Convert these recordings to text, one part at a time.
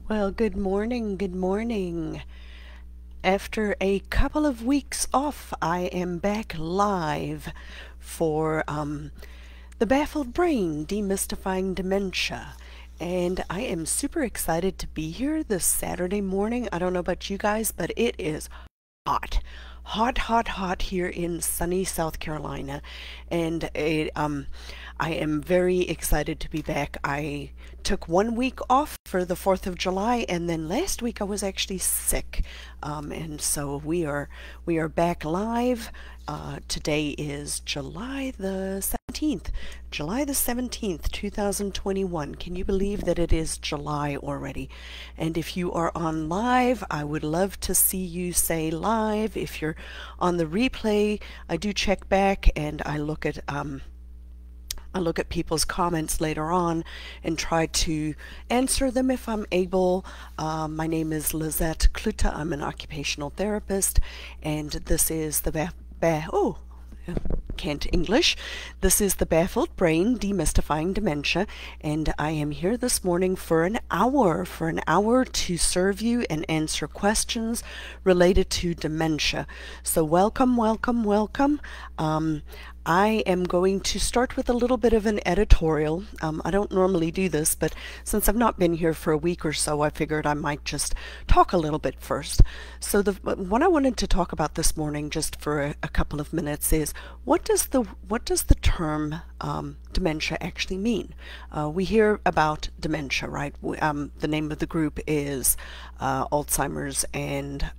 Well, good morning, good morning. After a couple of weeks off, I am back live for the Baffled Brain, Demystifying Dementia. And I am super excited to be here this Saturday morning. I don't know about you guys, but it is hot. Hot here in sunny South Carolina. And I am very excited to be back. I took 1 week off for the 4th of July, and then last week I was actually sick. And so we are back live. Today is July the 17th, 2021. Can you believe that it is July already? And if you are on live, I would love to see you say live. If you're on the replay, I do check back and I look at people's comments later on and try to answer them if I'm able. My name is Lizette Cloete. I'm an occupational therapist, and this is the can't English. This is the Baffled Brain, Demystifying Dementia, and I am here this morning for an hour to serve you and answer questions related to dementia. So welcome. I am going to start with a little bit of an editorial. I don't normally do this, but since I've not been here for a week or so, I figured I might just talk a little bit first. So what I wanted to talk about this morning, just for a couple of minutes, is what does the term dementia actually mean? We hear about dementia, right? The name of the group is Alzheimer's and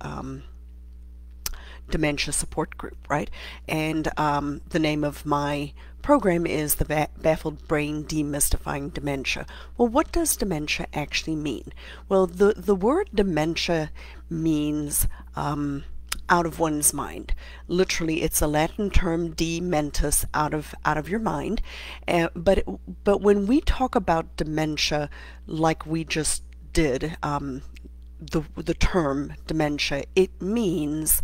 Dementia Support Group, right? And the name of my program is the Baffled Brain Demystifying Dementia. Well, what does dementia actually mean? Well, the word dementia means out of one's mind. Literally, it's a Latin term, de mentis, out of your mind. But when we talk about dementia, like we just did, the term dementia, it means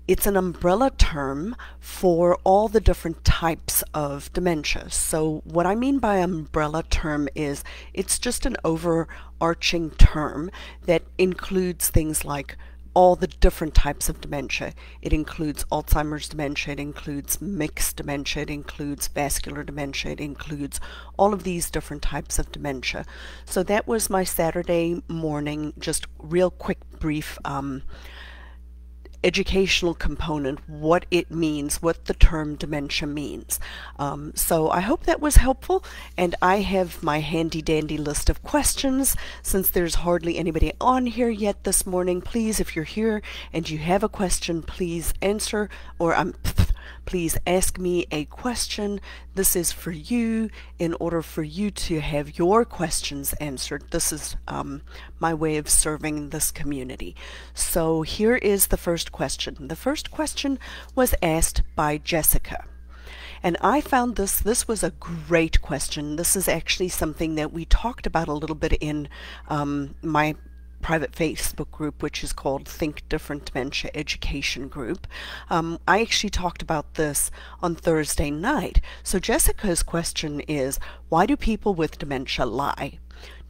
it's an umbrella term for all the different types of dementia. So what I mean by umbrella term is it's just an overarching term that includes things like all the different types of dementia. It includes Alzheimer's dementia, it includes mixed dementia, it includes vascular dementia, it includes all of these different types of dementia. So that was my Saturday morning, just real quick, brief educational component, what it means, what the term dementia means. So I hope that was helpful, and I have my handy dandy list of questions. Since there's hardly anybody on here yet this morning, please, if you're here and you have a question, please answer, or please ask me a question. This is for you, in order for you to have your questions answered. This is my way of serving this community. So here is the first question. The first question was asked by Jessica. And I found this was a great question. This is actually something that we talked about a little bit in my private Facebook group, which is called Think Different Dementia Education Group. I actually talked about this on Thursday night. So Jessica's question is, why do people with dementia lie?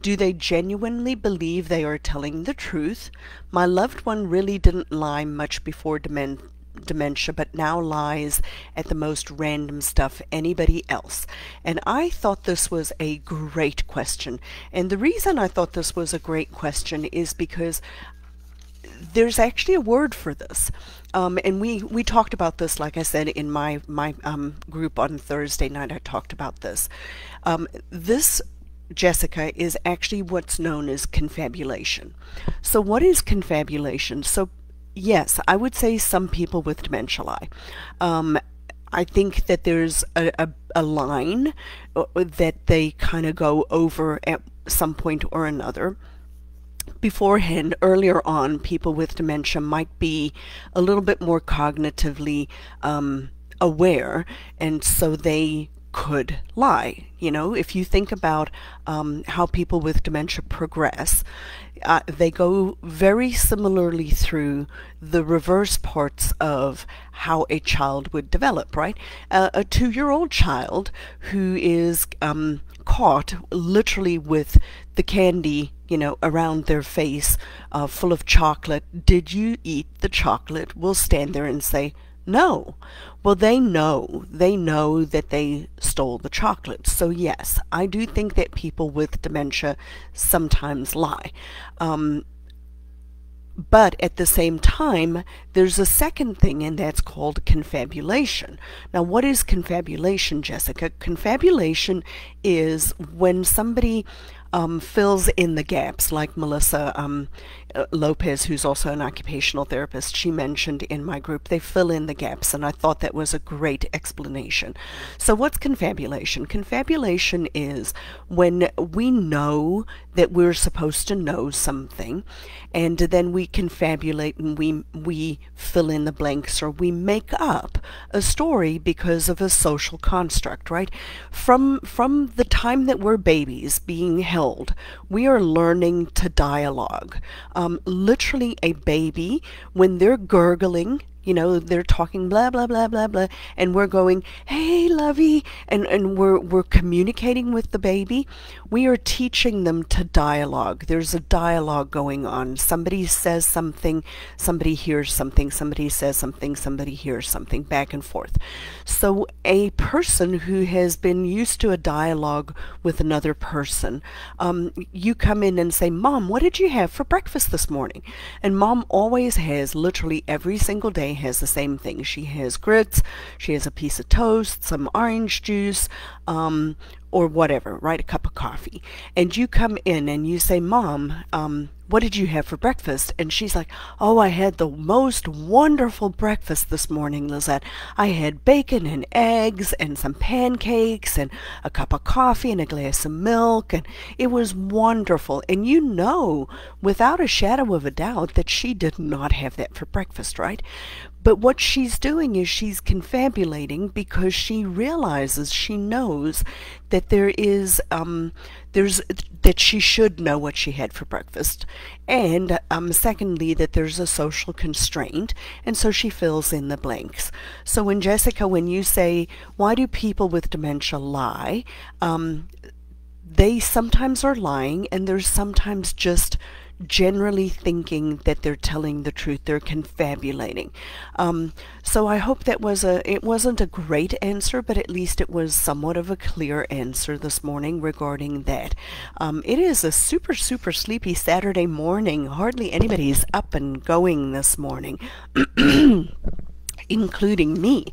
Do they genuinely believe they are telling the truth? My loved one really didn't lie much before dementia, but now lies at the most random stuff. Anybody else? And I thought this was a great question. And the reason I thought this was a great question is because there's actually a word for this. And we talked about this, like I said, in my group on Thursday night. I talked about this. This, Jessica, is actually what's known as confabulation. So what is confabulation? So yes, I would say some people with dementia lie. I think that there's a line that they kind of go over at some point or another. Beforehand, earlier on, people with dementia might be a little bit more cognitively aware, and so they could lie. You know, if you think about how people with dementia progress, they go very similarly through the reverse parts of how a child would develop, right? A 2-year-old child who is caught literally with the candy, you know, around their face, full of chocolate. Did you eat the chocolate? Will stand there and say, no. Well, they know that they stole the chocolate. So yes, I do think that people with dementia sometimes lie. But at the same time, there's a second thing, and that's called confabulation. Now, what is confabulation, Jessica? Confabulation is when somebody fills in the gaps, like Melissa Lopez, who's also an occupational therapist, she mentioned in my group. They fill in the gaps, and I thought that was a great explanation. So what's confabulation? Confabulation is when we know that we're supposed to know something, and then we confabulate and we fill in the blanks, or we make up a story because of a social construct, right? From the time that we're babies being held, we are learning to dialogue. Literally, a baby, when they're gurgling, you know, they're talking blah, blah, blah, blah, blah, and we're going, hey, lovey, and we're communicating with the baby. We are teaching them to dialogue. There's a dialogue going on. Somebody says something, somebody hears something, somebody says something, somebody hears something, back and forth. So a person who has been used to a dialogue with another person, you come in and say, Mom, what did you have for breakfast this morning? And Mom always has, literally every single day, has the same thing. She has grits, she has a piece of toast, some orange juice, or whatever, right? A cup of coffee. And you come in and you say, Mom, what did you have for breakfast? And she's like, oh, I had the most wonderful breakfast this morning, Lizette. I had bacon and eggs and some pancakes and a cup of coffee and a glass of milk, and it was wonderful. And you know, without a shadow of a doubt, that she did not have that for breakfast, right? But what she's doing is she's confabulating because she realizes, she knows that there is, that she should know what she had for breakfast. And secondly, that there's a social constraint, and so she fills in the blanks. So when Jessica, when you say, why do people with dementia lie? They sometimes are lying, and there's sometimes just generally thinking that they're telling the truth. They're confabulating. So I hope that it wasn't a great answer, but at least it was somewhat of a clear answer this morning regarding that. It is a super, super sleepy Saturday morning. Hardly anybody's up and going this morning. Including me.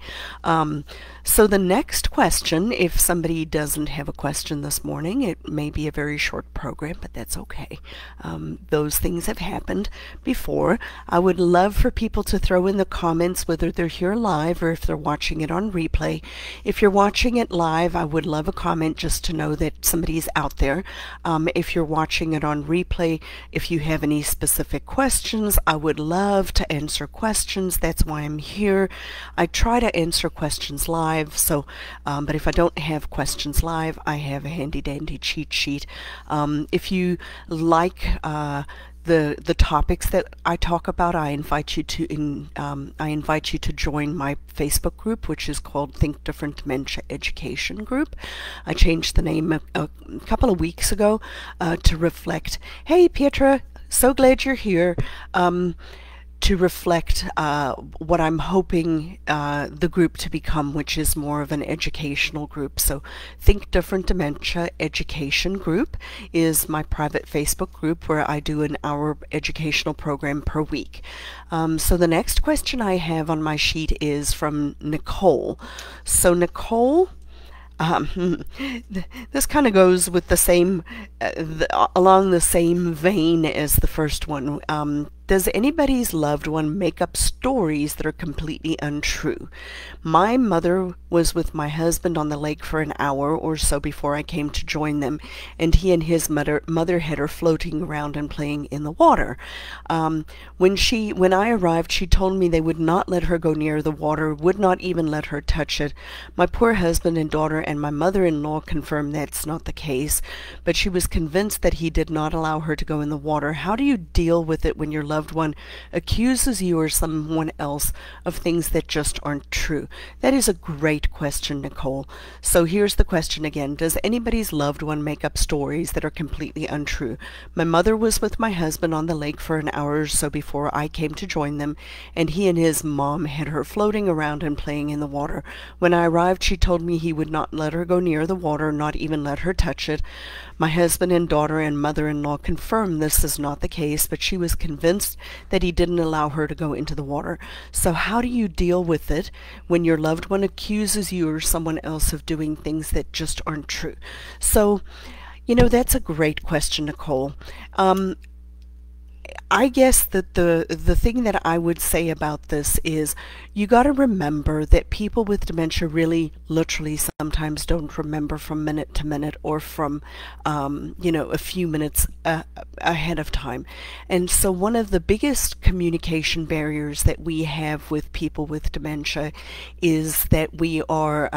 So the next question, if somebody doesn't have a question this morning, it may be a very short program, but that's okay. Those things have happened before. I would love for people to throw in the comments whether they're here live or if they're watching it on replay. If you're watching it live, I would love a comment just to know that somebody's out there. If you're watching it on replay, if you have any specific questions, I would love to answer questions. That's why I'm here. I try to answer questions live, so but if I don't have questions live, I have a handy dandy cheat sheet. If you like the topics that I talk about, I invite you to join my Facebook group, which is called Think Different Dementia Education Group. I changed the name a couple of weeks ago to reflect, hey Pietra, so glad you're here. To reflect what I'm hoping the group to become, which is more of an educational group. So Think Different Dementia Education Group is my private Facebook group where I do an hour educational program per week. So the next question I have on my sheet is from Nicole. So Nicole, this kind of goes with the same, along the same vein as the first one. Does anybody's loved one make up stories that are completely untrue? My mother was with my husband on the lake for an hour or so before I came to join them, and he and his mother had her floating around and playing in the water. When I arrived, she told me they would not let her go near the water, would not even let her touch it. My poor husband and daughter and my mother-in-law confirmed that's not the case, but she was convinced that he did not allow her to go in the water. How do you deal with it when your loved one accuses you or someone else of things that just aren't true? That is a great question, Nicole. So here's the question again. Does anybody's loved one make up stories that are completely untrue? My mother was with my husband on the lake for an hour or so before I came to join them, and he and his mom had her floating around and playing in the water. When I arrived, she told me he would not let her go near the water, not even let her touch it. My husband and daughter and mother-in-law confirmed this is not the case, but she was convinced that he didn't allow her to go into the water. So how do you deal with it when your loved one accuses you or someone else of doing things that just aren't true? So, that's a great question, Nicole. I guess that the thing that I would say about this is you got to remember that people with dementia really literally sometimes don't remember from minute to minute or from a few minutes ahead of time. And so one of the biggest communication barriers that we have with people with dementia is that we are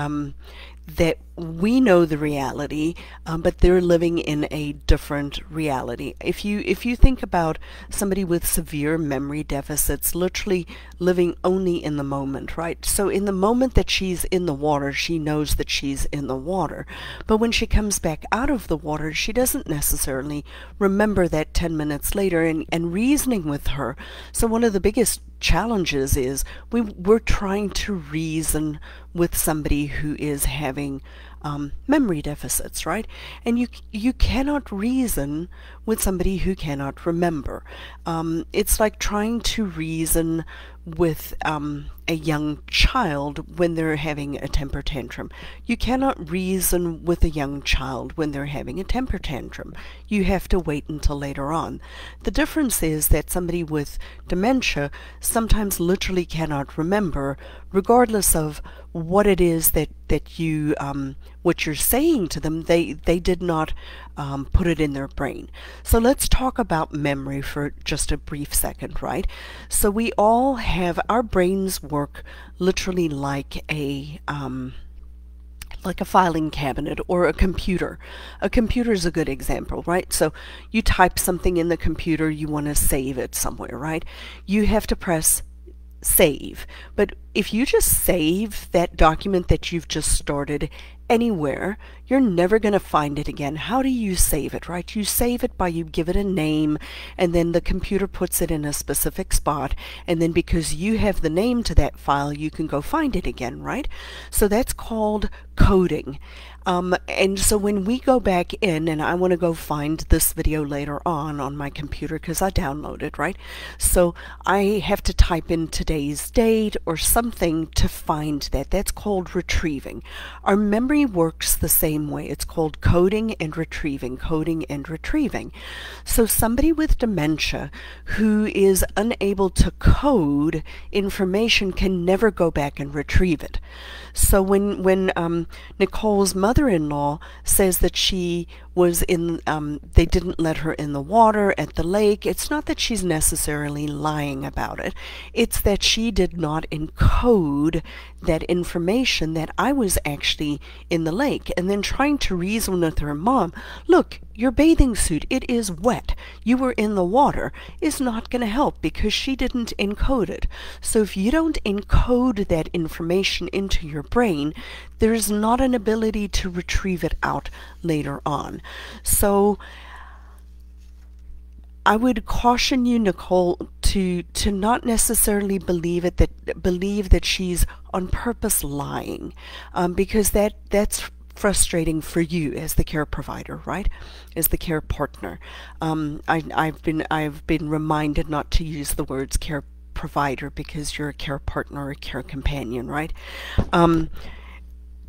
that we know the reality, but they're living in a different reality. If you think about somebody with severe memory deficits, literally living only in the moment, right? So in the moment that she's in the water, she knows that she's in the water. But when she comes back out of the water, she doesn't necessarily remember that 10 minutes later, and reasoning with her. So one of the biggest challenges is we're trying to reason with somebody who is having memory deficits, right? And you cannot reason with somebody who cannot remember. It's like trying to reason with a young child when they're having a temper tantrum. You cannot reason with a young child when they're having a temper tantrum. You have to wait until later on. The difference is that somebody with dementia sometimes literally cannot remember, regardless of what it is that you what you're saying to them. They did not put it in their brain. So let's talk about memory for just a brief second, right? So we all have, our brains work literally like a filing cabinet or a computer. A computer is a good example, right? So you type something in the computer, you want to save it somewhere, right? You have to press save. But if you just save that document that you've just started anywhere, you're never going to find it again. How do you save it, right? You save it by, you give it a name, and then the computer puts it in a specific spot, and then because you have the name to that file, you can go find it again, right? So that's called coding. And so when we go back in, and I want to go find this video later on my computer because I downloaded, right? So I have to type in today's date or something to find that. That's called retrieving. Our memory works the same way. It's called coding and retrieving, coding and retrieving. So somebody with dementia who is unable to code information can never go back and retrieve it. So when Nicole's mother-in-law says that she was in, they didn't let her in the water at the lake, it's not that she's necessarily lying about it. It's that she did not encode that information that I was actually in the lake, and then trying to reason with her mom, look, your bathing suit, it is wet, you were in the water, is not going to help because she didn't encode it. So if you don't encode that information into your brain, there's not an ability to retrieve it out later on. So I would caution you, Nicole, to not necessarily believe that she's on purpose lying, because that's frustrating for you as the care provider, right? As the care partner. I've been reminded not to use the words care provider because you're a care partner or a care companion, right?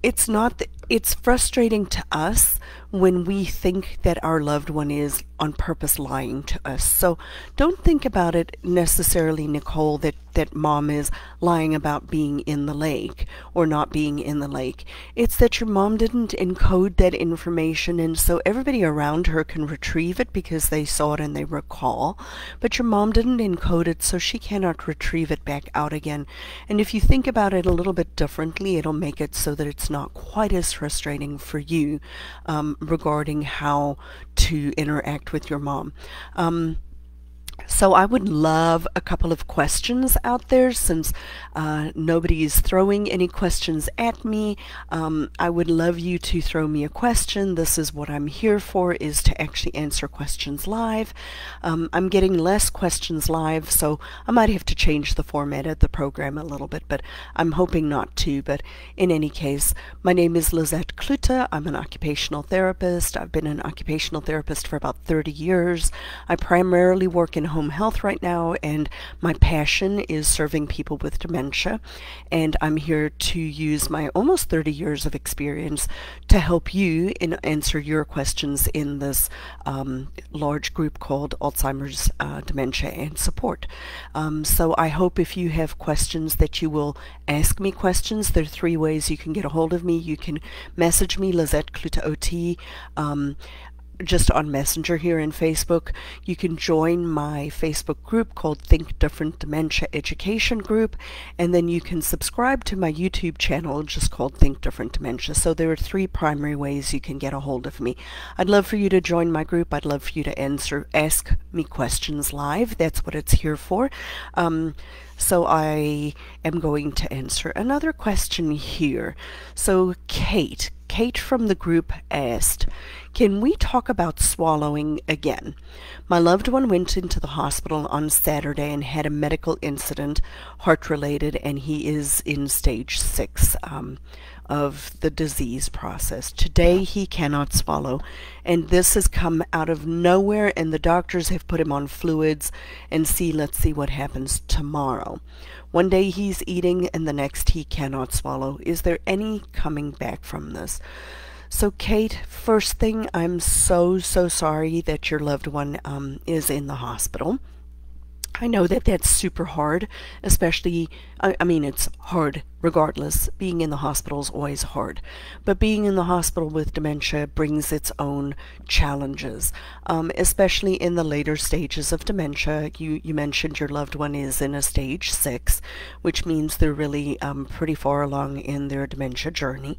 It's not that it's frustrating to us when we think that our loved one is on purpose lying to us. So don't think about it necessarily, Nicole, that mom is lying about being in the lake or not being in the lake. It's that your mom didn't encode that information, and so everybody around her can retrieve it because they saw it and they recall, but your mom didn't encode it, so she cannot retrieve it back out again. And if you think about it a little bit differently, it'll make it so that it's not quite as frustrating for you regarding how to interact with your mom. So I would love a couple of questions out there, since nobody's throwing any questions at me. I would love you to throw me a question. This is what I'm here for, is to actually answer questions live. I'm getting less questions live, so I might have to change the format of the program a little bit, but I'm hoping not to. But in any case, my name is Lizette Cloete. I'm an occupational therapist. I've been an occupational therapist for about 30 years. I primarily work in home health right now, and my passion is serving people with dementia, and I'm here to use my almost 30 years of experience to help you answer your questions in this large group called Alzheimer's Dementia and Support. So I hope if you have questions that you will ask me questions. There are 3 ways you can get a hold of me. You can message me, Lizette Cloete OT, just on Messenger here in Facebook. You can join my Facebook group called Think Different Dementia Education Group, and then you can subscribe to my YouTube channel just called Think Different Dementia. So there are 3 primary ways you can get a hold of me. I'd love for you to join my group. I'd love for you to ask me questions live. That's what it's here for. So I am going to answer another question here. So Kate from the group asked, can we talk about swallowing again? My loved one went into the hospital on Saturday and had a medical incident, heart-related, and he is in stage 6 of the disease process. Today he cannot swallow, and this has come out of nowhere, and the doctors have put him on fluids, and let's see what happens tomorrow. One day he's eating and the next he cannot swallow. Is there any coming back from this? So Kate, first thing, I'm so sorry that your loved one is in the hospital. I know that that's super hard, especially, I mean, it's hard regardless. Being in the hospital is always hard. But being in the hospital with dementia brings its own challenges, especially in the later stages of dementia. You mentioned your loved one is in a stage 6, which means they're really pretty far along in their dementia journey.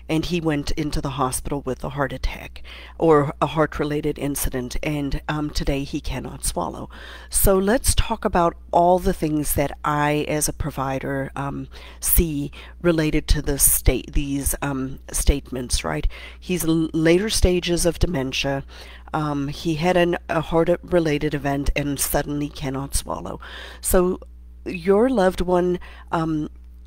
And he went into the hospital with a heart attack or a heart-related incident, and today he cannot swallow. So let's talk about all the things that I, as a provider, see related to these statements, right? He's in later stages of dementia. He had a heart-related event and suddenly cannot swallow. So your loved one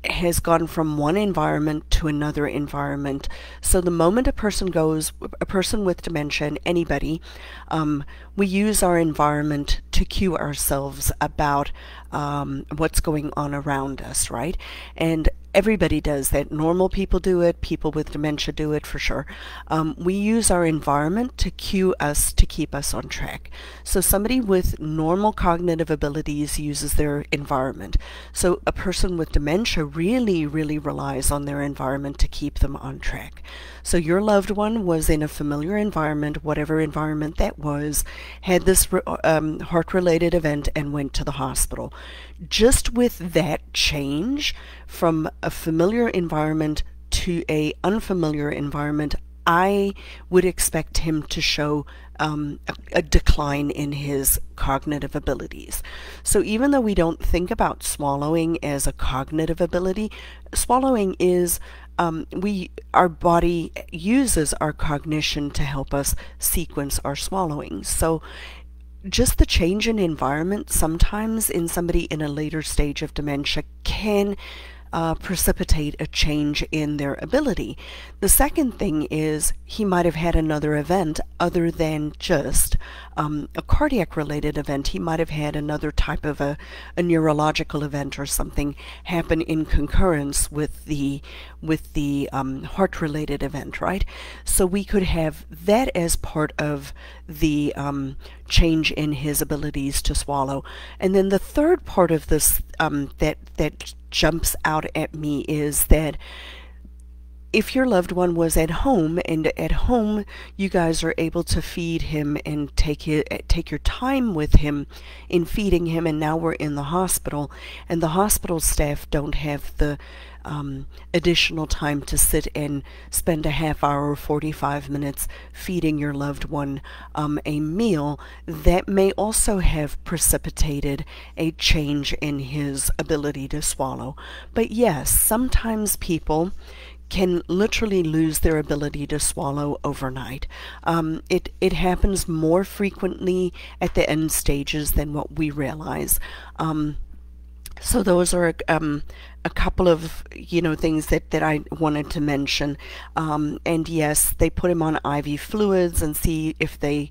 has gone from one environment to another environment. So the moment a person with dementia, and anybody, we use our environment to cue ourselves about what's going on around us, right? And everybody does that. Normal people do it. People with dementia do it for sure. We use our environment to cue us, to keep us on track. So somebody with normal cognitive abilities uses their environment. So a person with dementia really relies on their environment to keep them on track. So your loved one was in a familiar environment, whatever environment that was, had this heart-related event and went to the hospital. Just with that change from a familiar environment to an unfamiliar environment, I would expect him to show a decline in his cognitive abilities. So even though we don't think about swallowing as a cognitive ability, swallowing is our body uses our cognition to help us sequence our swallowing. So just the change in environment sometimes in somebody in a later stage of dementia can precipitate a change in their ability. The second thing is he might have had another event other than just a cardiac related event. He might have had another type of a neurological event or something happen in concurrence with the heart related event, right? So we could have that as part of the change in his abilities to swallow. And then the third part of this that jumps out at me is that if your loved one was at home, and at home you guys are able to feed him and take your time with him in feeding him, and now we're in the hospital, and the hospital staff don't have the additional time to sit and spend a half hour or 45 minutes feeding your loved one a meal, that may also have precipitated a change in his ability to swallow. But yes, sometimes people can literally lose their ability to swallow overnight. It happens more frequently at the end stages than what we realize. So those are a couple of things that I wanted to mention. And yes, they put him on IV fluids and see if the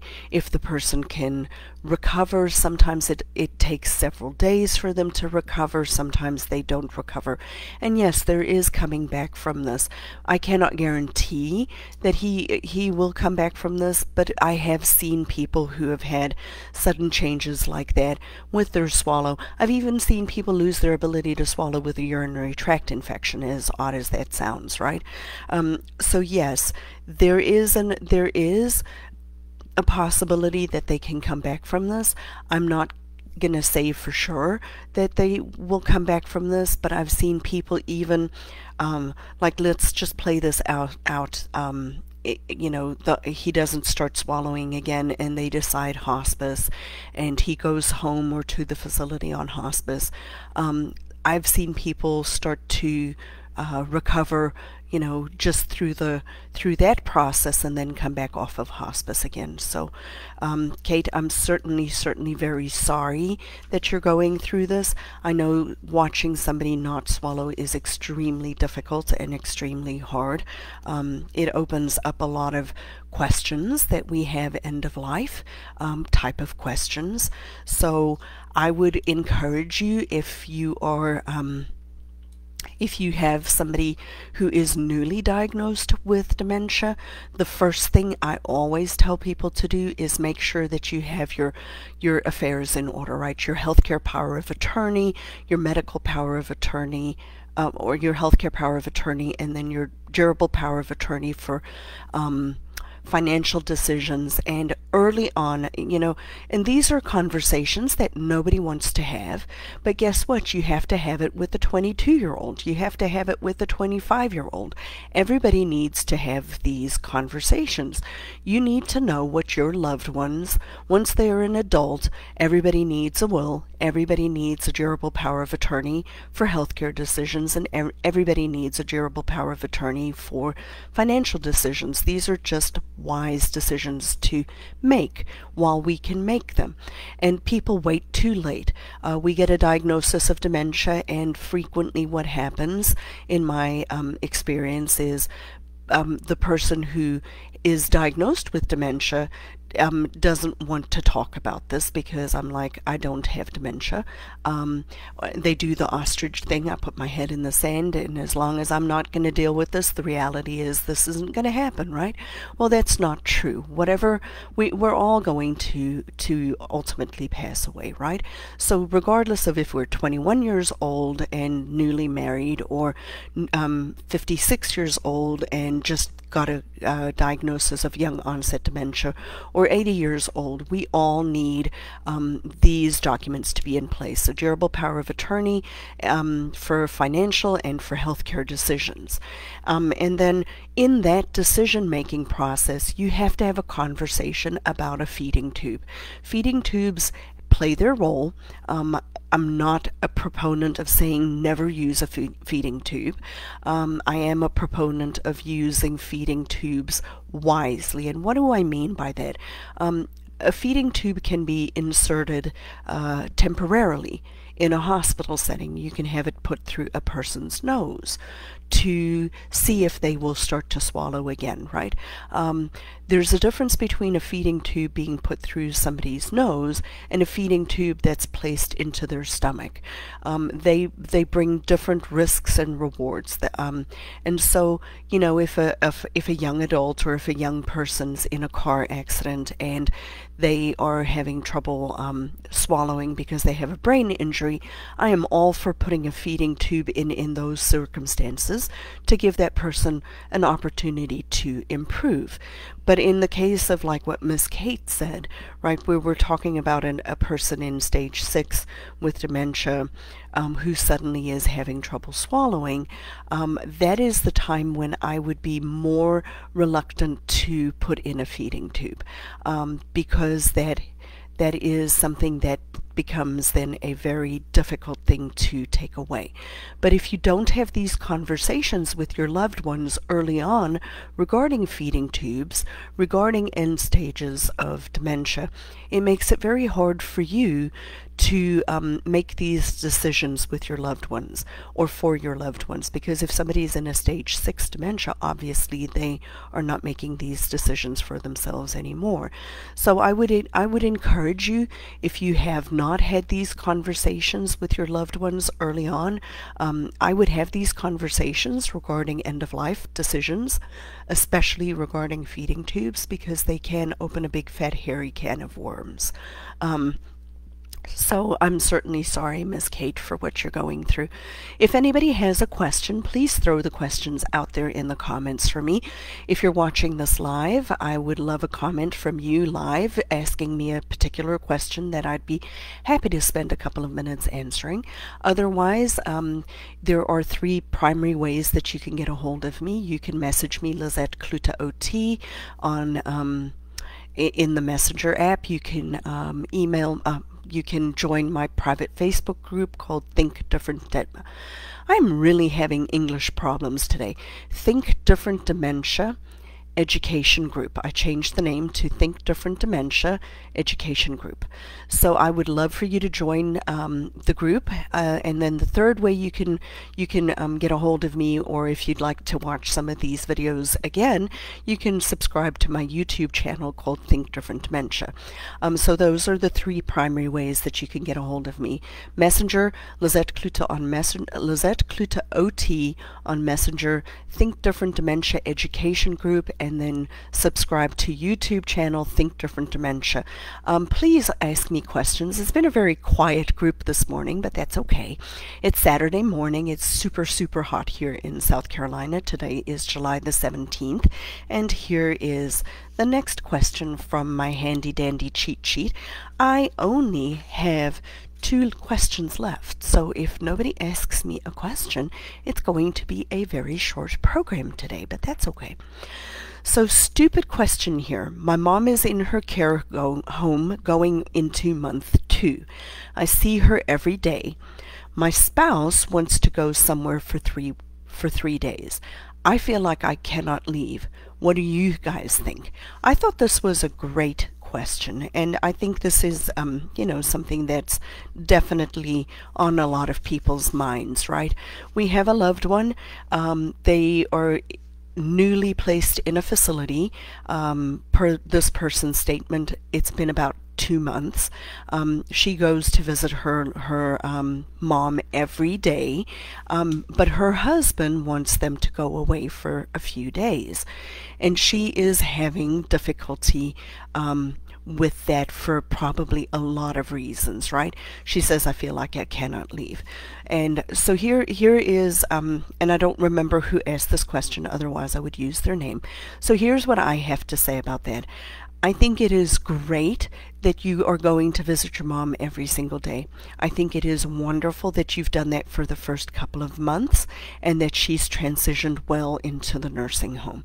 person can recover. Sometimes it takes several days for them to recover. Sometimes they don't recover. And yes, there is coming back from this. I cannot guarantee that he will come back from this, but I have seen people who have had sudden changes like that with their swallow. I've even seen people lose their ability to swallow with a urinary tract infection, as odd as that sounds, right? So yes, there is a possibility that they can come back from this. I'm not going to say for sure that they will come back from this, but I've seen people even, like, let's just play this out. He doesn't start swallowing again, and they decide hospice, and he goes home or to the facility on hospice. I've seen people start to recover, just through that process, and then come back off of hospice again. So, Kate, I'm certainly very sorry that you're going through this. I know watching somebody not swallow is extremely difficult and extremely hard. It opens up a lot of questions that we have end of life type of questions. So I would encourage you, if you are if you have somebody who is newly diagnosed with dementia, the first thing I always tell people to do is make sure that you have your affairs in order, right? Your healthcare power of attorney, your medical power of attorney, or your healthcare power of attorney, and then your durable power of attorney for financial decisions. And early on, and these are conversations that nobody wants to have, but guess what? You have to have it with the 22-year-old. You have to have it with the 25-year-old. Everybody needs to have these conversations. You need to know what your loved ones, once they are an adult, everybody needs a will, everybody needs a durable power of attorney for healthcare decisions, and everybody needs a durable power of attorney for financial decisions. These are just wise decisions to make while we can make them. And people wait too late. We get a diagnosis of dementia, and frequently what happens in my experience is the person who is diagnosed with dementia doesn't want to talk about this, because I'm like, I don't have dementia. They do the ostrich thing. I put my head in the sand, and as long as I'm not going to deal with this, the reality is this isn't going to happen, right? Well, that's not true. Whatever, we're all going to ultimately pass away, right? So regardless of if we're 21 years old and newly married, or 56 years old and just got a diagnosis of young onset dementia, or 80 years old, we all need these documents to be in place. A durable power of attorney for financial and for healthcare decisions. And then in that decision-making process, you have to have a conversation about a feeding tube. Feeding tubes play their role. I'm not a proponent of saying never use a feeding tube. I am a proponent of using feeding tubes wisely. And what do I mean by that? A feeding tube can be inserted temporarily In a hospital setting, you can have it put through a person's nose to see if they will start to swallow again, right? There's a difference between a feeding tube being put through somebody's nose and a feeding tube that's placed into their stomach. They bring different risks and rewards. And so, you know, if a young adult or if a young person's in a car accident and they are having trouble swallowing because they have a brain injury, I am all for putting a feeding tube in those circumstances to give that person an opportunity to improve. But in the case of like what Miss Kate said, right, we were talking about a person in stage 6 with dementia who suddenly is having trouble swallowing, that is the time when I would be more reluctant to put in a feeding tube, because that is something that becomes then a very difficult thing to take away. But if you don't have these conversations with your loved ones early on regarding feeding tubes, regarding end stages of dementia, it makes it very hard for you to make these decisions with your loved ones or for your loved ones, because if somebody is in a stage 6 dementia, obviously they are not making these decisions for themselves anymore. So I would encourage you, if you have not had these conversations with your loved ones early on, I would have these conversations regarding end-of-life decisions, especially regarding feeding tubes, because they can open a big fat hairy can of worms. So I'm certainly sorry, Miss Kate, for what you're going through. If anybody has a question, please throw the questions out there in the comments for me. If you're watching this live, I would love a comment from you live asking me a particular question that I'd be happy to spend a couple of minutes answering. Otherwise, there are 3 primary ways that you can get a hold of me. You can message me, Lizette Cloete OT, on in the Messenger app. You can email. You can join my private Facebook group called Think Different Dementia. I'm really having English problems today. Think Different Dementia Education Group. I changed the name to Think Different Dementia Education Group. So I would love for you to join the group. And then the third way you can get a hold of me, or if you'd like to watch some of these videos again, you can subscribe to my YouTube channel called Think Different Dementia. So those are the 3 primary ways that you can get a hold of me. Messenger, Lizette Cloete on Messenger, Lizette Cloete OT on Messenger, Think Different Dementia Education Group, and then subscribe to YouTube channel Think Different Dementia. Please ask me questions. It's been a very quiet group this morning, but that's okay. It's Saturday morning. It's super, super hot here in South Carolina. Today is July the 17th, and here is the next question from my handy dandy cheat sheet. I only have 2 questions left, so if nobody asks me a question, it's going to be a very short program today, but that's okay. So, stupid question here. My mom is in her care home going into month 2. I see her every day. My spouse wants to go somewhere for 3 days. I feel like I cannot leave. What do you guys think? I thought this was a great question, and I think this is you know, something that's definitely on a lot of people's minds, right? We have a loved one. They are newly placed in a facility. Per this person's statement, it's been about 2 months. She goes to visit her mom every day, but her husband wants them to go away for a few days, and she is having difficulty with that for probably a lot of reasons, right? She says, I feel like I cannot leave. And so here is, and I don't remember who asked this question, otherwise I would use their name. So here's what I have to say about that. I think it is great that you are going to visit your mom every single day. I think it is wonderful that you've done that for the first couple of months and that she's transitioned well into the nursing home.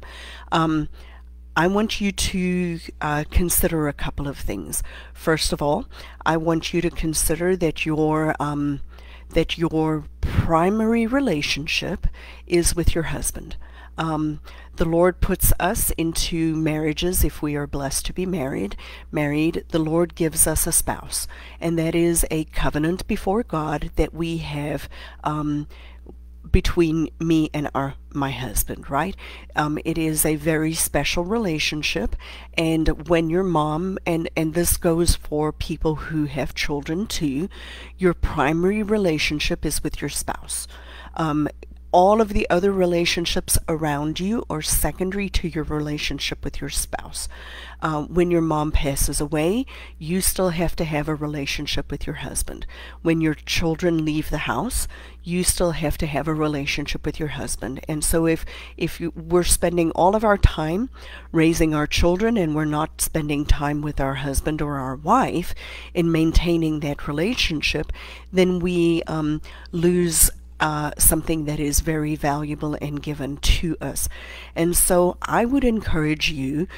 I want you to consider a couple of things. First of all, I want you to consider that your primary relationship is with your husband. The Lord puts us into marriages if we are blessed to be married. The Lord gives us a spouse, and that is a covenant before God that we have between me and my husband, right? It is a very special relationship, and when your mom, and this goes for people who have children too, your primary relationship is with your spouse. All of the other relationships around you are secondary to your relationship with your spouse. When your mom passes away, you still have to have a relationship with your husband. When your children leave the house, you still have to have a relationship with your husband. And so if we're spending all of our time raising our children and we're not spending time with our husband or our wife in maintaining that relationship, then we lose something that is very valuable and given to us. And so I would encourage you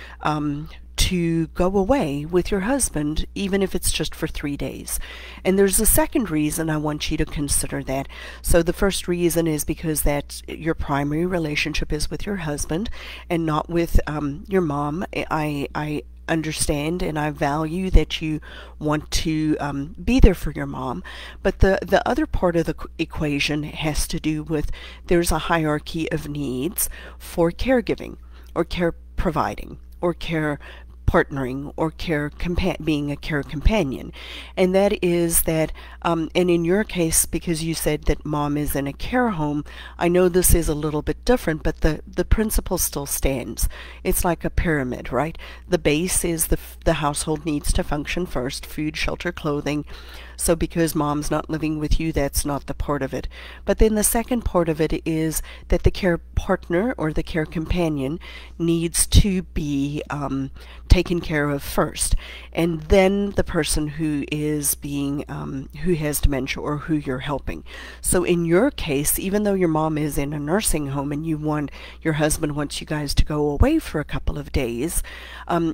to go away with your husband, even if it's just for 3 days. And there's a second reason I want you to consider that. So the first reason is because that your primary relationship is with your husband and not with your mom. I understand and I value that you want to be there for your mom, but the other part of the equation has to do with there's a hierarchy of needs for caregiving or care providing or care partnering or being a care companion. And that is that and in your case, because you said that mom is in a care home, I know this is a little bit different, but the principle still stands. It's like a pyramid, right? The base is the household needs to function first: food, shelter, clothing. So because mom's not living with you, that's not the part of it. But then the second part of it is that the care partner or the care companion needs to be taken care of first. And then the person who is being, who has dementia or who you're helping. So in your case, even though your mom is in a nursing home and your husband wants you guys to go away for a couple of days,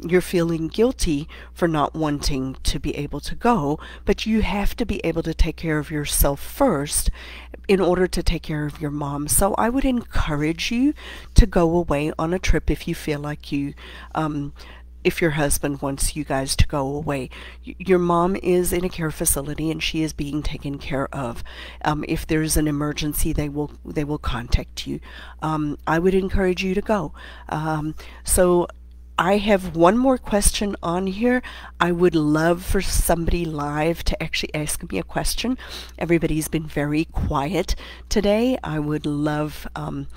you're feeling guilty for not wanting to be able to go, but you have to be able to take care of yourself first in order to take care of your mom. So I would encourage you to go away on a trip if you feel like you if your husband wants you guys to go away. Your mom is in a care facility and she is being taken care of. If there's an emergency, they will contact you. I would encourage you to go. So I have one more question on here. I would love for somebody live to actually ask me a question. Everybody's been very quiet today. I would love, and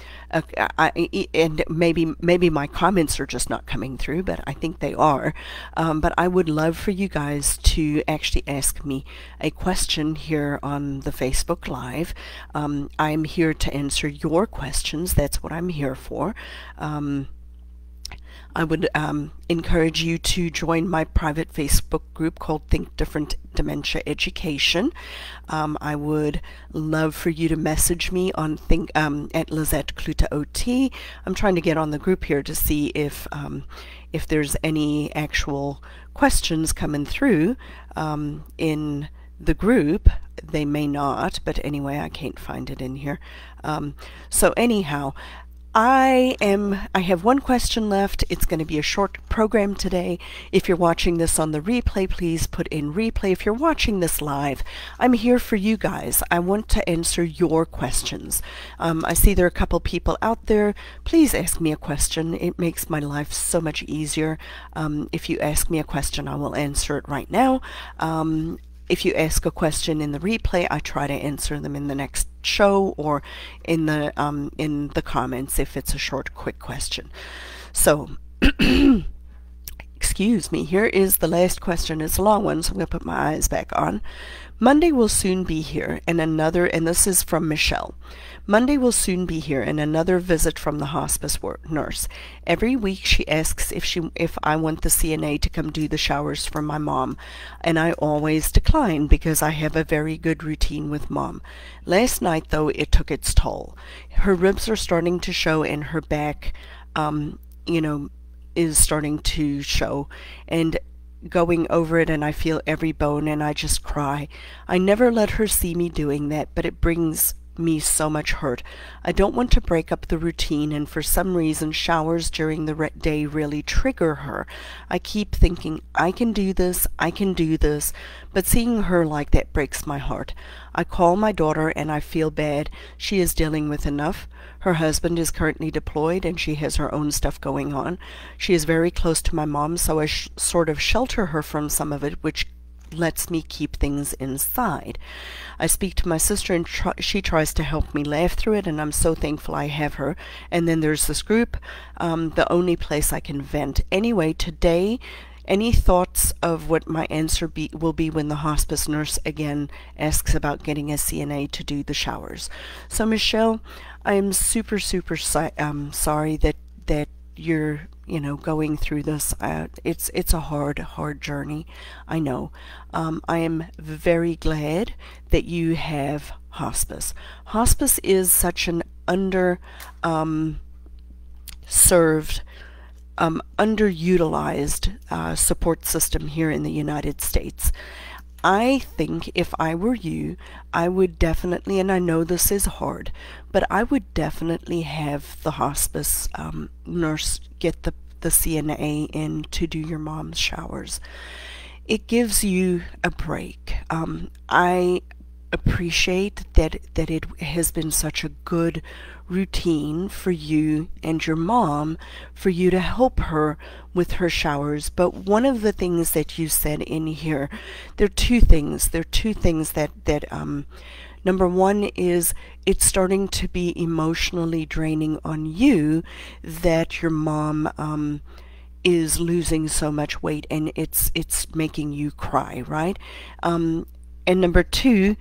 maybe my comments are just not coming through, but I think they are. But I would love for you guys to actually ask me a question here on the Facebook Live. I'm here to answer your questions. That's what I'm here for. I would encourage you to join my private Facebook group called Think Different Dementia Education. I would love for you to message me on at Lizette Cloete OT. I'm trying to get on the group here to see if there's any actual questions coming through in the group. They may not, but anyway, I can't find it in here. So anyhow, I have one question left. It's going to be a short program today. If you're watching this on the replay, please put in replay. If you're watching this live, I'm here for you guys. I want to answer your questions. I see there are a couple people out there. Please ask me a question. It makes my life so much easier. If you ask me a question, I will answer it right now. If you ask a question in the replay, I try to answer them in the next show or in the comments if it's a short, quick question. So, excuse me, here is the last question. It's a long one, so I'm going to put my eyes back on. Monday will soon be here, and this is from Michelle. Monday will soon be here, and another visit from the hospice nurse. Every week she asks if I want the CNA to come do the showers for my mom, and I always decline because I have a very good routine with mom. Last night, though, it took its toll. Her ribs are starting to show, and her back, is starting to show, and going over it, and I feel every bone, and I just cry. I never let her see me doing that, but it brings me so much hurt. I don't want to break up the routine, and for some reason showers during the day really trigger her. I keep thinking, I can do this, but seeing her like that breaks my heart. I call my daughter and I feel bad. She is dealing with enough. Her husband is currently deployed and she has her own stuff going on. She is very close to my mom, so I sort of shelter her from some of it, which lets me keep things inside. I speak to my sister and she tries to help me laugh through it, and I'm so thankful I have her. And then there's this group, the only place I can vent. Anyway, today, any thoughts of what my answer will be when the hospice nurse again asks about getting a CNA to do the showers? So Michelle, I am super sorry that you're going through this. It's a hard journey, I know. I am very glad that you have hospice. Hospice is such an served, underutilized support system here in the United States. I think if I were you, I would definitely, and I know this is hard, but I would definitely have the hospice nurse get the CNA in to do your mom's showers. It gives you a break. I appreciate that it has been such a good routine for you and your mom for you to help her with her showers. But one of the things that you said in here, there are two things that number one is it's starting to be emotionally draining on you that your mom is losing so much weight, and it's making you cry, right? And number two,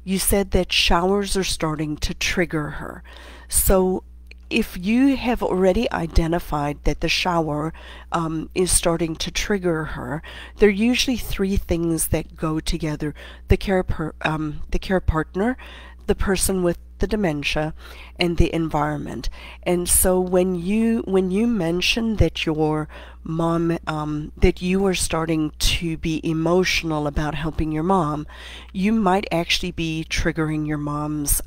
you said that showers are starting to trigger her. So if you have already identified that the shower is starting to trigger her, there are usually three things that go together: the care partner, the person with the dementia, and the environment. And so when you mentioned that your mom, that you are starting to be emotional about helping your mom, you might actually be triggering your mom's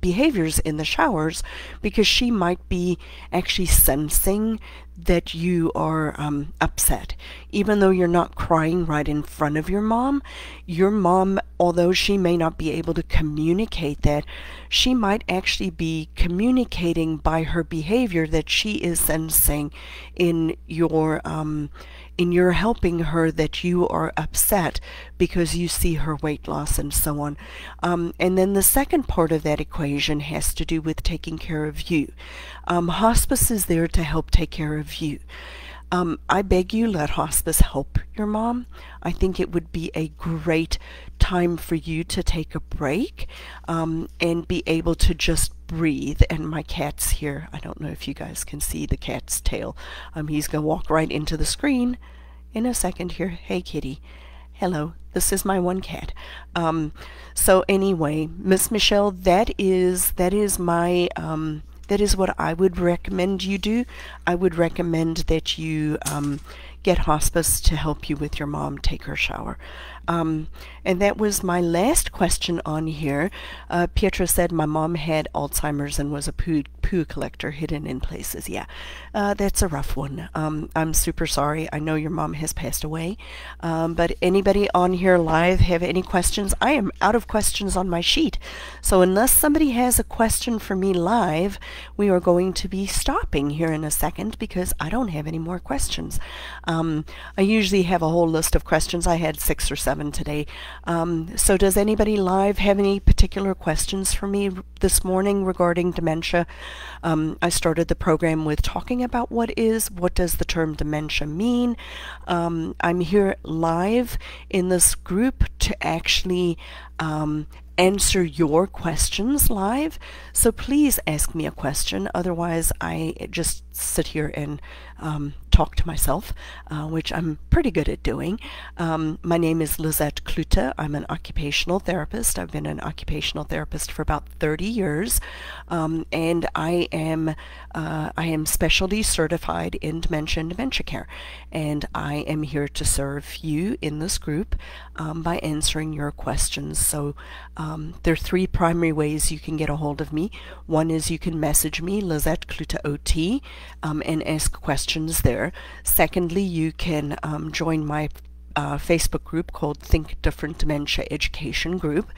behaviors in the showers, because she might be actually sensing that you are upset. Even though you're not crying right in front of your mom, although she may not be able to communicate that, she might actually be communicating by her behavior that she is sensing in your helping her that you are upset because you see her weight loss and so on. And then the second part of that equation has to do with taking care of you. Hospice is there to help take care of you. I beg you, let hospice help your mom. I think it would be a great time for you to take a break and be able to just breathe. And my cat's here. I don't know if you guys can see the cat's tail. He's going to walk right into the screen in a second here. Hey, kitty. Hello. This is my one cat. So anyway, Miss Michelle, that is my that is what I would recommend you do. I would recommend that you get hospice to help you with your mom take her shower. And that was my last question on here. Pietra said my mom had Alzheimer's and was a poo collector hidden in places. Yeah, that's a rough one. I'm super sorry. I know your mom has passed away. But anybody on here live have any questions? I am out of questions on my sheet. So unless somebody has a question for me live, we are going to be stopping here in a second because I don't have any more questions. I usually have a whole list of questions. I had 6 or 7 today. So does anybody live have any particular questions for me this morning regarding dementia? I started the program with talking about what does the term dementia mean. I'm here live in this group to actually answer your questions live. So please ask me a question. Otherwise, I just sit here and talk to myself, which I'm pretty good at doing. My name is Lizette Cloete. I'm an occupational therapist. I've been an occupational therapist for about 30 years, and I am specialty certified in dementia and dementia care, and I am here to serve you in this group by answering your questions. So there are three primary ways you can get a hold of me. One is you can message me, Lizette Cloete OT, and ask questions there. Secondly, you can join my Facebook group called Think Different Dementia Education Group,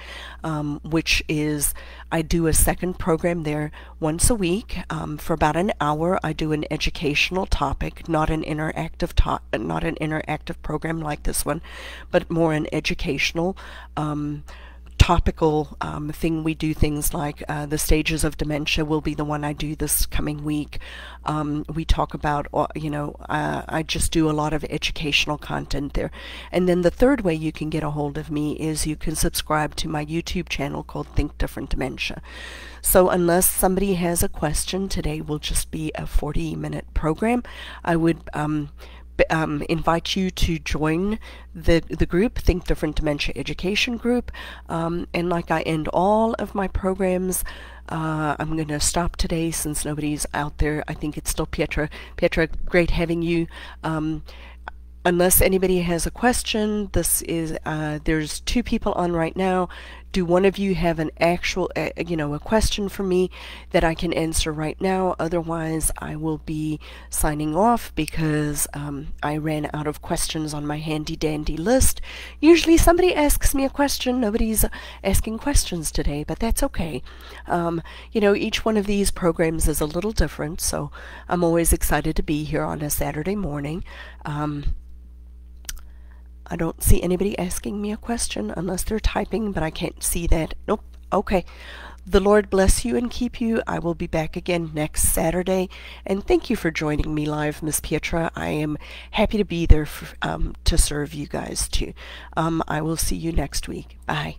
which is, I do a second program there once a week. For about an hour, I do an educational topic, not an interactive program like this one, but more an educational topical thing. We do things like the stages of dementia will be the one I do this coming week. We talk about, I just do a lot of educational content there. And then the third way you can get a hold of me is you can subscribe to my YouTube channel called Think Different Dementia. So unless somebody has a question, today will just be a 40-minute program. I would invite you to join the group, Think Different Dementia Education Group, and like I end all of my programs, I'm going to stop today since nobody's out there. I think it's still Pietra. Pietra, great having you. Unless anybody has a question, this is there's two people on right now. Do one of you have an actual, a question for me that I can answer right now? Otherwise, I will be signing off because I ran out of questions on my handy-dandy list. Usually somebody asks me a question. Nobody's asking questions today, but that's okay. Each one of these programs is a little different, so I'm always excited to be here on a Saturday morning. I don't see anybody asking me a question unless they're typing, but I can't see that. Nope. Okay. The Lord bless you and keep you. I will be back again next Saturday. And thank you for joining me live, Miss Pietra. I am happy to be there to serve you guys too. I will see you next week. Bye.